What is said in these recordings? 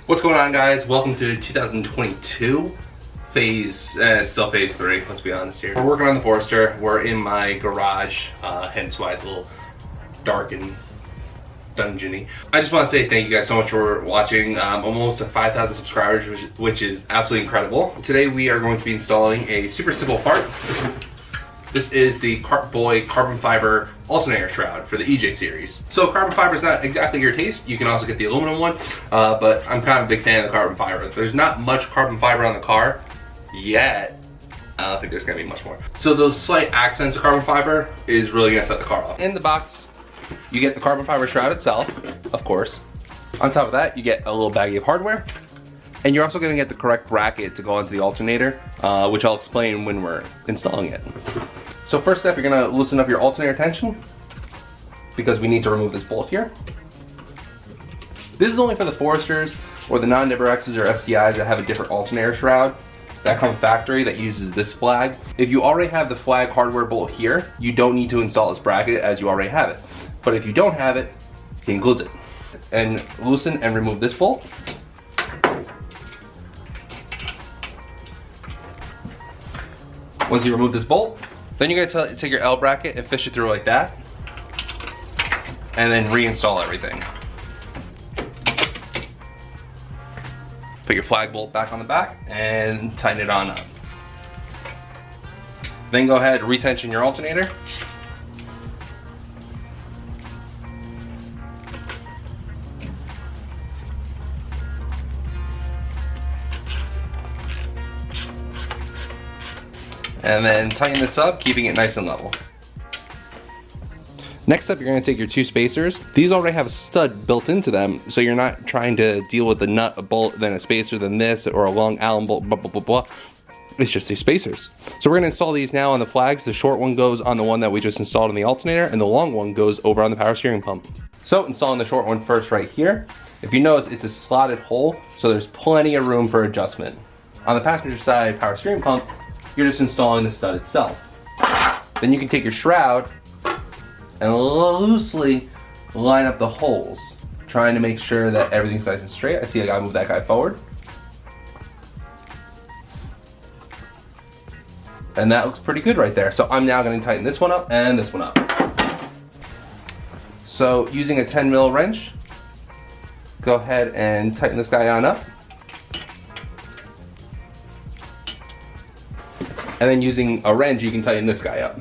What's going on, guys? Welcome to 2022 still phase 3, let's be honest here. We're working on the Forester. We're in my garage, hence why it's a little dark and dungeony. I just want to say thank you guys so much for watching. Almost to 5,000 subscribers, which is absolutely incredible. Today we are going to be installing a super simple part. This is the Kart Boy carbon fiber alternator shroud for the EJ series. So carbon fiber is not exactly your taste. You can also get the aluminum one, but I'm kind of a big fan of the carbon fiber. There's not much carbon fiber on the car yet. I don't think there's gonna be much more. So those slight accents of carbon fiber is really gonna set the car off. In the box, you get the carbon fiber shroud itself, of course. On top of that, you get a little baggie of hardware. And you're also gonna get the correct bracket to go onto the alternator, which I'll explain when we're installing it. So first step, you're gonna loosen up your alternator tension because we need to remove this bolt here. This is only for the Foresters or the non-Nibber X's or STIs that have a different alternator shroud that come factory that uses this flag. If you already have the flag hardware bolt here, you don't need to install this bracket as you already have it. But if you don't have it, he includes it. And loosen and remove this bolt. Once you remove this bolt, then you're gonna take your L bracket and fish it through like that, and then reinstall everything. Put your flag bolt back on the back and tighten it on up. Then go ahead and retension your alternator. And then tighten this up, keeping it nice and level. Next up, you're gonna take your two spacers. These already have a stud built into them, so you're not trying to deal with a nut, a bolt, then a spacer, then this, or a long Allen bolt, blah, blah, blah, blah. It's just these spacers. So we're gonna install these now on the flags. The short one goes on the one that we just installed on the alternator, and the long one goes over on the power steering pump. So installing the short one first right here. If you notice, it's a slotted hole, so there's plenty of room for adjustment. On the passenger side power steering pump, you're just installing the stud itself. Then you can take your shroud and loosely line up the holes, trying to make sure that everything's nice and straight. I see I gotta move that guy forward. And that looks pretty good right there. So I'm now gonna tighten this one up and this one up. So using a 10 mil wrench, go ahead and tighten this guy on up. And then using a wrench, you can tighten this guy up.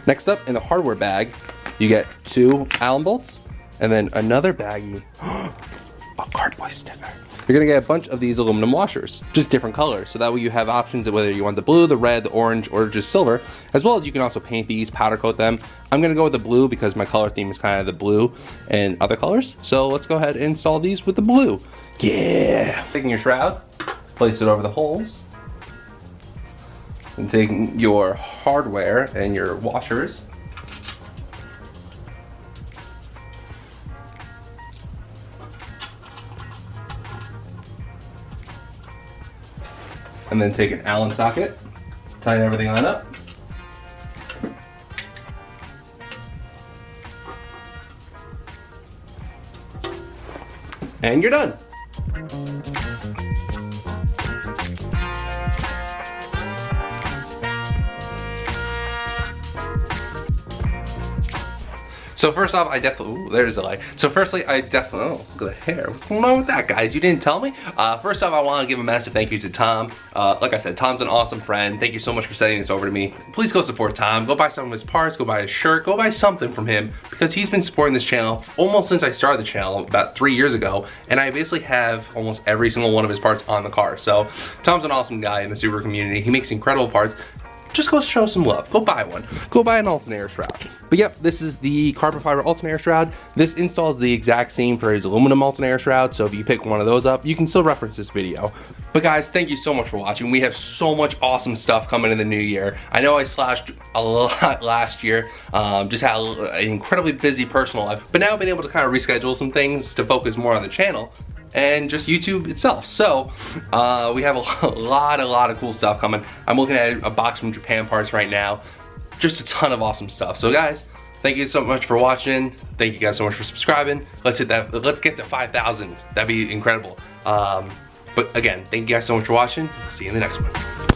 Next up, in the hardware bag, you get two Allen bolts, and then another baggie, a Kart Boy sticker. You're gonna get a bunch of these aluminum washers, just different colors, so that way you have options of whether you want the blue, the red, the orange, or just silver, as well as you can also paint these, powder coat them. I'm gonna go with the blue because my color theme is kind of the blue and other colors. So let's go ahead and install these with the blue. Yeah! Taking your shroud, place it over the holes, and taking your hardware and your washers, and then take an Allen socket, tighten everything on up, and you're done. So first off, there's a light. So firstly, oh, good hair. What's going on with that, guys? You didn't tell me? First off, I want to give a massive thank you to Tom. Like I said, Tom's an awesome friend. Thank you so much for sending this over to me. Please go support Tom. Go buy some of his parts, go buy a shirt, go buy something from him, because he's been supporting this channel almost since I started the channel about 3 years ago, and I basically have almost every single one of his parts on the car. So Tom's an awesome guy in the Subaru community. He makes incredible parts. Just go show some love. Go buy one. Go buy an alternator shroud. But yep, this is the carbon fiber alternator shroud. This installs the exact same for his aluminum alternator shroud, so if you pick one of those up, you can still reference this video. But guys, thank you so much for watching. We have so much awesome stuff coming in the new year. I know I slashed a lot last year, just had an incredibly busy personal life, but now I've been able to kind of reschedule some things to focus more on the channel and just YouTube itself. So we have a lot of cool stuff coming. I'm looking at a box from Japan Parts right now. Just a ton of awesome stuff. So guys, Thank you so much for watching. Thank you guys so much for subscribing. Let's hit that. Let's get to 5,000. That'd be incredible. But again, thank you guys so much for watching. See you in the next one.